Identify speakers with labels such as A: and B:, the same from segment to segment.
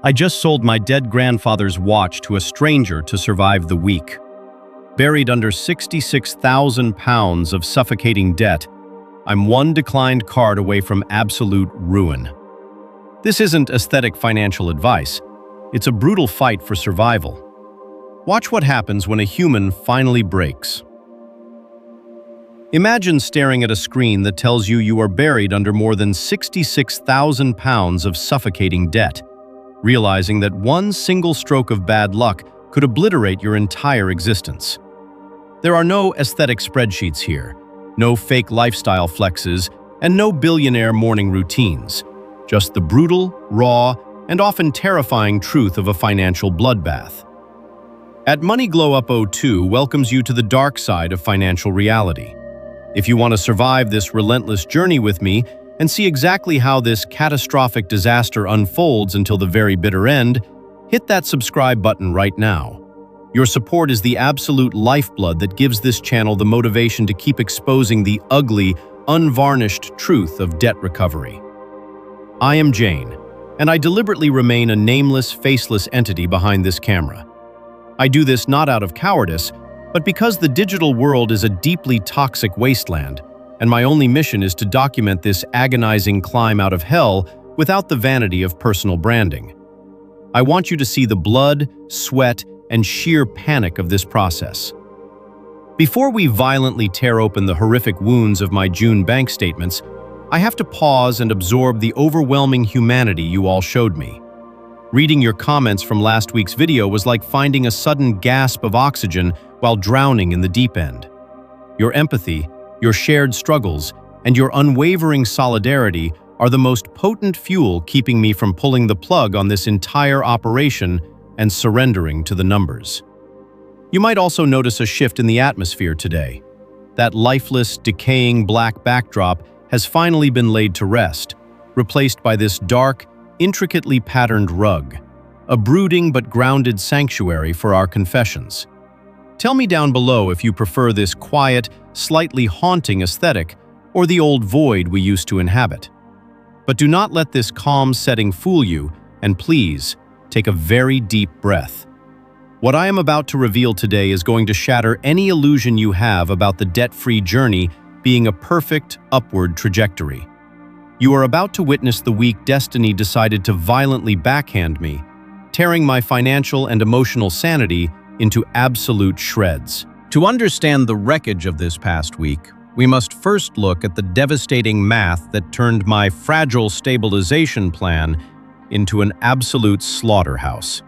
A: I just sold my dead grandfather's watch to a stranger to survive the week. Buried under 66,000 pounds of suffocating debt, I'm one declined card away from absolute ruin. This isn't aesthetic financial advice. It's a brutal fight for survival. Watch what happens when a human finally breaks. Imagine staring at a screen that tells you are buried under more than 66,000 pounds of suffocating debt, realizing that one single stroke of bad luck could obliterate your entire existence. There are no aesthetic spreadsheets here, no fake lifestyle flexes, and no billionaire morning routines. Just the brutal, raw, and often terrifying truth of a financial bloodbath. At Money Glow Up 02 welcomes you to the dark side of financial reality. If you want to survive this relentless journey with me and see exactly how this catastrophic disaster unfolds until the very bitter end, hit that subscribe button right now. Your support is the absolute lifeblood that gives this channel the motivation to keep exposing the ugly, unvarnished truth of debt recovery. I am Jane, and I deliberately remain a nameless, faceless entity behind this camera. I do this not out of cowardice, but because the digital world is a deeply toxic wasteland, and my only mission is to document this agonizing climb out of hell without the vanity of personal branding. I want you to see the blood, sweat, and sheer panic of this process. Before we violently tear open the horrific wounds of my June bank statements, I have to pause and absorb the overwhelming humanity you all showed me. Reading your comments from last week's video was like finding a sudden gasp of oxygen while drowning in the deep end. Your empathy, your shared struggles, and your unwavering solidarity are the most potent fuel keeping me from pulling the plug on this entire operation and surrendering to the numbers. You might also notice a shift in the atmosphere today. That lifeless, decaying black backdrop has finally been laid to rest, replaced by this dark, intricately patterned rug, a brooding but grounded sanctuary for our confessions. Tell me down below if you prefer this quiet, slightly haunting aesthetic or the old void we used to inhabit. But do not let this calm setting fool you, and please, take a very deep breath. What I am about to reveal today is going to shatter any illusion you have about the debt-free journey being a perfect, upward trajectory. You are about to witness the week destiny decided to violently backhand me, tearing my financial and emotional sanity into absolute shreds. To understand the wreckage of this past week, we must first look at the devastating math that turned my fragile stabilization plan into an absolute slaughterhouse.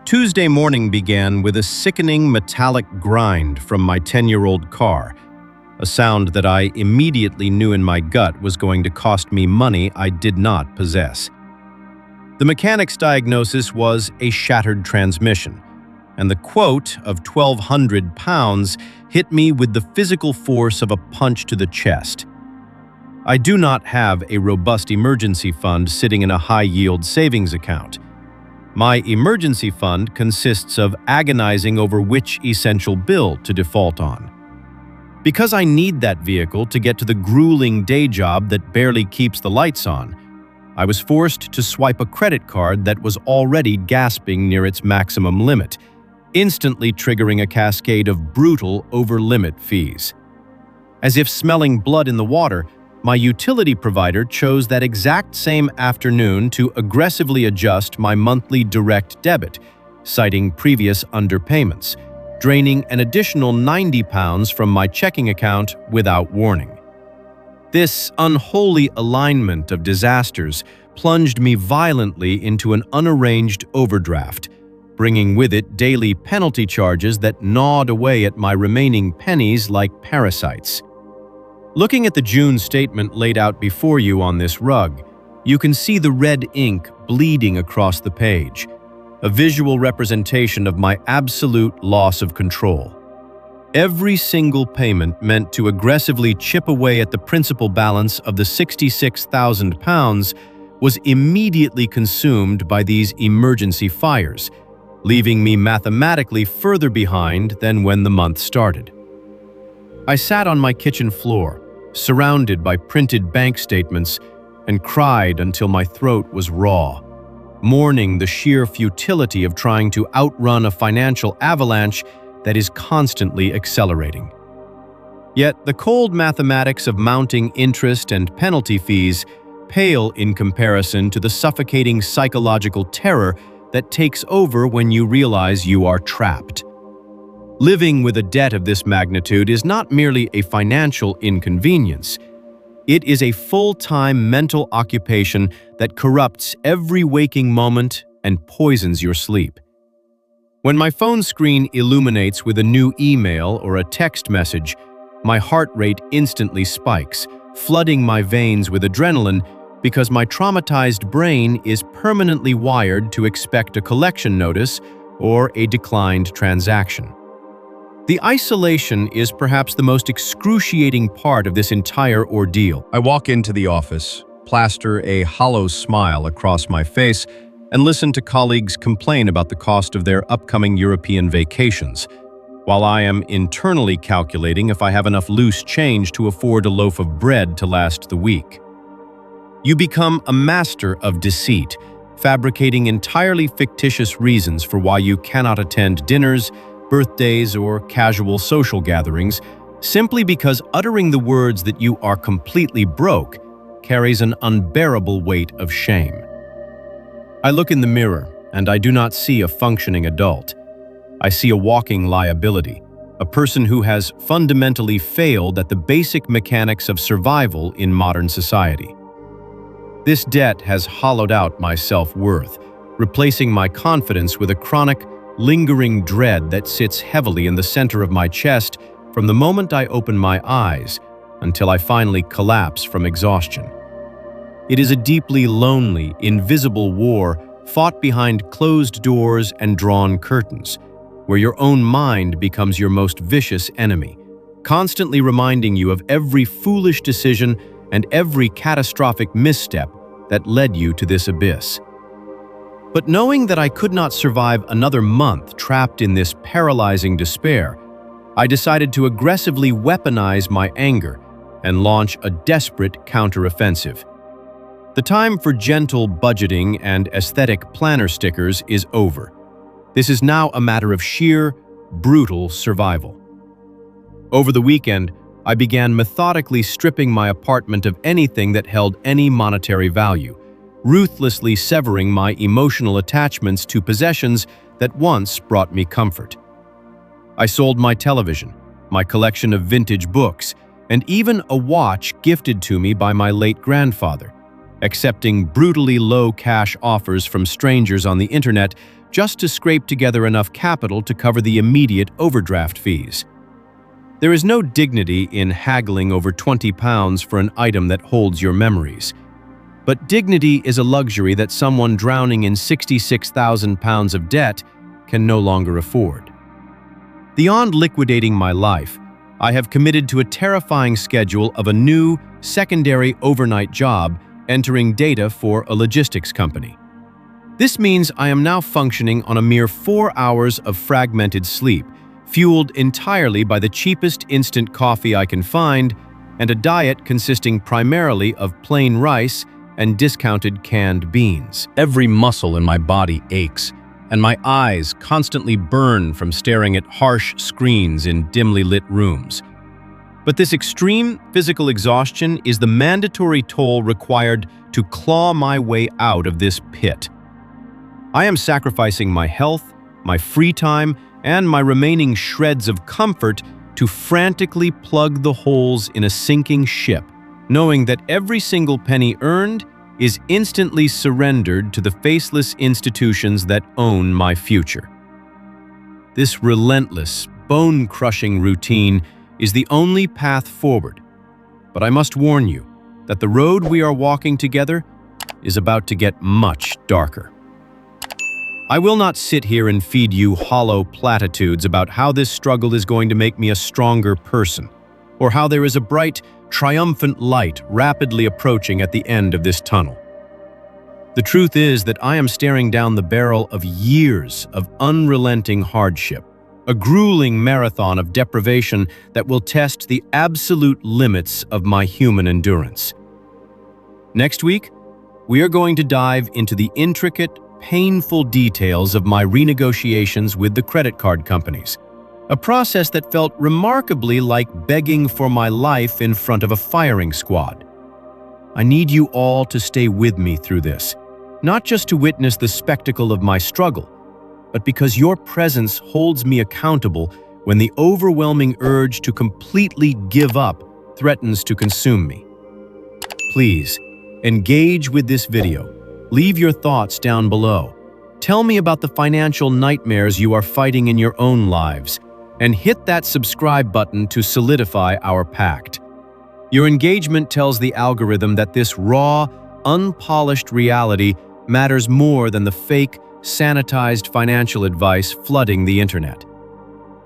A: Tuesday morning began with a sickening metallic grind from my 10-year-old car, a sound that I immediately knew in my gut was going to cost me money I did not possess. The mechanic's diagnosis was a shattered transmission, and the quote of 1,200 pounds hit me with the physical force of a punch to the chest. I do not have a robust emergency fund sitting in a high-yield savings account. My emergency fund consists of agonizing over which essential bill to default on. Because I need that vehicle to get to the grueling day job that barely keeps the lights on, I was forced to swipe a credit card that was already gasping near its maximum limit, instantly triggering a cascade of brutal over-limit fees. As if smelling blood in the water, my utility provider chose that exact same afternoon to aggressively adjust my monthly direct debit, citing previous underpayments, draining an additional £90 from my checking account without warning. This unholy alignment of disasters plunged me violently into an unarranged overdraft, bringing with it daily penalty charges that gnawed away at my remaining pennies like parasites. Looking at the June statement laid out before you on this rug, you can see the red ink bleeding across the page, a visual representation of my absolute loss of control. Every single payment meant to aggressively chip away at the principal balance of the 66,000 pounds was immediately consumed by these emergency fires, leaving me mathematically further behind than when the month started. I sat on my kitchen floor, surrounded by printed bank statements, and cried until my throat was raw. mourning the sheer futility of trying to outrun a financial avalanche that is constantly accelerating. Yet the cold mathematics of mounting interest and penalty fees pale in comparison to the suffocating psychological terror that takes over when you realize you are trapped. Living with a debt of this magnitude is not merely a financial inconvenience. It is a full-time mental occupation that corrupts every waking moment and poisons your sleep. When my phone screen illuminates with a new email or a text message, my heart rate instantly spikes, flooding my veins with adrenaline because my traumatized brain is permanently wired to expect a collection notice or a declined transaction. The isolation is perhaps the most excruciating part of this entire ordeal. I walk into the office, plaster a hollow smile across my face, and listen to colleagues complain about the cost of their upcoming European vacations, while I am internally calculating if I have enough loose change to afford a loaf of bread to last the week. You become a master of deceit, fabricating entirely fictitious reasons for why you cannot attend dinners, birthdays, or casual social gatherings, simply because uttering the words that you are completely broke carries an unbearable weight of shame. I look in the mirror, and I do not see a functioning adult. I see a walking liability, a person who has fundamentally failed at the basic mechanics of survival in modern society. This debt has hollowed out my self-worth, replacing my confidence with a chronic, lingering dread that sits heavily in the center of my chest from the moment I open my eyes until I finally collapse from exhaustion. It is a deeply lonely, invisible war fought behind closed doors and drawn curtains, where your own mind becomes your most vicious enemy, constantly reminding you of every foolish decision and every catastrophic misstep that led you to this abyss. But knowing that I could not survive another month trapped in this paralyzing despair, I decided to aggressively weaponize my anger and launch a desperate counteroffensive. The time for gentle budgeting and aesthetic planner stickers is over. This is now a matter of sheer, brutal survival. Over the weekend, I began methodically stripping my apartment of anything that held any monetary value, ruthlessly severing my emotional attachments to possessions that once brought me comfort. I sold my television, my collection of vintage books, and even a watch gifted to me by my late grandfather, accepting brutally low cash offers from strangers on the internet just to scrape together enough capital to cover the immediate overdraft fees. There is no dignity in haggling over £20 for an item that holds your memories. But dignity is a luxury that someone drowning in £66,000 of debt can no longer afford. Beyond liquidating my life, I have committed to a terrifying schedule of a new, secondary overnight job entering data for a logistics company. This means I am now functioning on a mere 4 hours of fragmented sleep, fueled entirely by the cheapest instant coffee I can find, and a diet consisting primarily of plain rice and discounted canned beans. Every muscle in my body aches, and my eyes constantly burn from staring at harsh screens in dimly lit rooms. But this extreme physical exhaustion is the mandatory toll required to claw my way out of this pit. I am sacrificing my health, my free time, and my remaining shreds of comfort to frantically plug the holes in a sinking ship, knowing that every single penny earned is instantly surrendered to the faceless institutions that own my future. This relentless, bone-crushing routine is the only path forward, but I must warn you that the road we are walking together is about to get much darker. I will not sit here and feed you hollow platitudes about how this struggle is going to make me a stronger person, or how there is a bright, triumphant light rapidly approaching at the end of this tunnel. The truth is that I am staring down the barrel of years of unrelenting hardship, a grueling marathon of deprivation that will test the absolute limits of my human endurance. Next week, we are going to dive into the intricate, painful details of my renegotiations with the credit card companies, a process that felt remarkably like begging for my life in front of a firing squad. I need you all to stay with me through this, not just to witness the spectacle of my struggle, but because your presence holds me accountable when the overwhelming urge to completely give up threatens to consume me. Please, engage with this video. Leave your thoughts down below. Tell me about the financial nightmares you are fighting in your own lives, and hit that subscribe button to solidify our pact. Your engagement tells the algorithm that this raw, unpolished reality matters more than the fake, sanitized financial advice flooding the internet.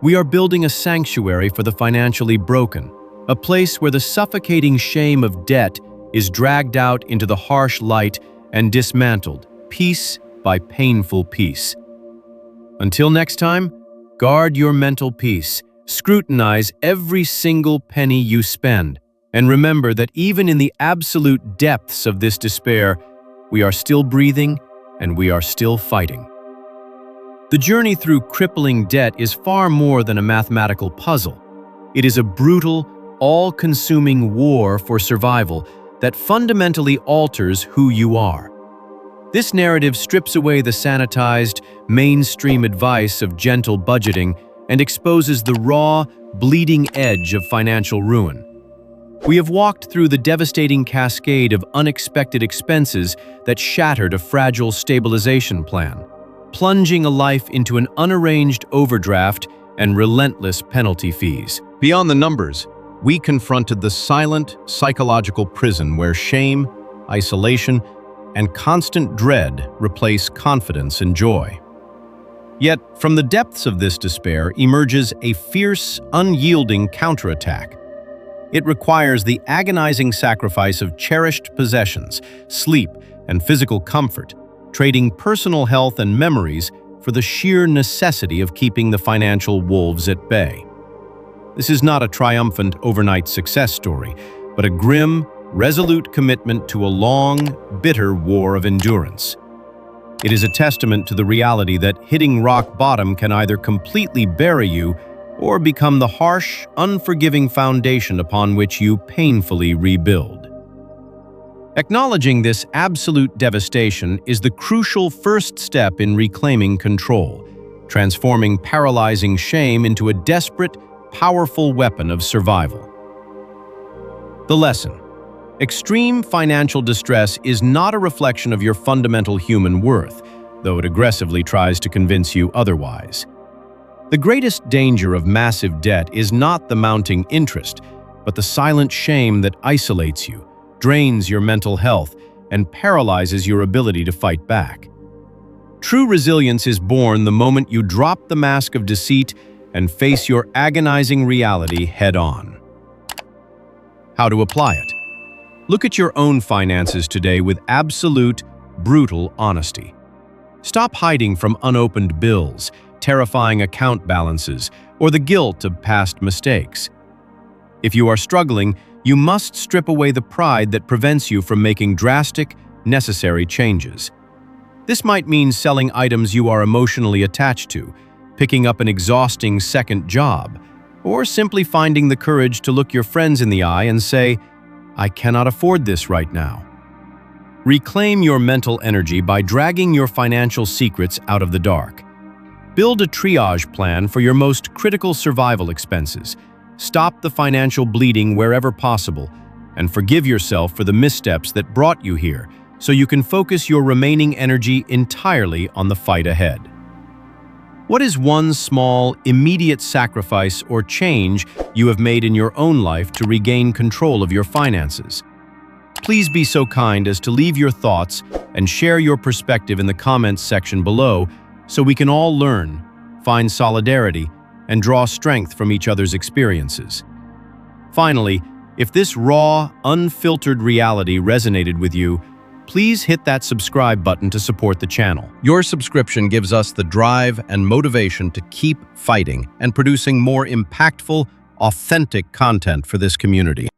A: We are building a sanctuary for the financially broken, a place where the suffocating shame of debt is dragged out into the harsh light and dismantled, piece by painful piece. Until next time, guard your mental peace, scrutinize every single penny you spend, and remember that even in the absolute depths of this despair, we are still breathing and we are still fighting. The journey through crippling debt is far more than a mathematical puzzle. It is a brutal, all-consuming war for survival that fundamentally alters who you are. This narrative strips away the sanitized, mainstream advice of gentle budgeting and exposes the raw, bleeding edge of financial ruin. We have walked through the devastating cascade of unexpected expenses that shattered a fragile stabilization plan, plunging a life into an unarranged overdraft and relentless penalty fees. Beyond the numbers, we confronted the silent, psychological prison where shame, isolation, and constant dread replace confidence and joy. Yet, from the depths of this despair emerges a fierce, unyielding counterattack. It requires the agonizing sacrifice of cherished possessions, sleep, and physical comfort, trading personal health and memories for the sheer necessity of keeping the financial wolves at bay. This is not a triumphant overnight success story, but a grim, resolute commitment to a long, bitter war of endurance. It is a testament to the reality that hitting rock bottom can either completely bury you or become the harsh, unforgiving foundation upon which you painfully rebuild. Acknowledging this absolute devastation is the crucial first step in reclaiming control, transforming paralyzing shame into a desperate, powerful weapon of survival. The lesson: extreme financial distress is not a reflection of your fundamental human worth, though it aggressively tries to convince you otherwise. The greatest danger of massive debt is not the mounting interest, but the silent shame that isolates you, drains your mental health, and paralyzes your ability to fight back. True resilience is born the moment you drop the mask of deceit and face your agonizing reality head-on. How to apply it? Look at your own finances today with absolute, brutal honesty. Stop hiding from unopened bills, terrifying account balances, or the guilt of past mistakes. If you are struggling, you must strip away the pride that prevents you from making drastic, necessary changes. This might mean selling items you are emotionally attached to, picking up an exhausting second job, or simply finding the courage to look your friends in the eye and say, "I cannot afford this right now." Reclaim your mental energy by dragging your financial secrets out of the dark. Build a triage plan for your most critical survival expenses. Stop the financial bleeding wherever possible, and forgive yourself for the missteps that brought you here, so you can focus your remaining energy entirely on the fight ahead. What is one small, immediate sacrifice or change you have made in your own life to regain control of your finances? Please be so kind as to leave your thoughts and share your perspective in the comments section below so we can all learn, find solidarity, and draw strength from each other's experiences. Finally, if this raw, unfiltered reality resonated with you, please hit that subscribe button to support the channel. Your subscription gives us the drive and motivation to keep fighting and producing more impactful, authentic content for this community.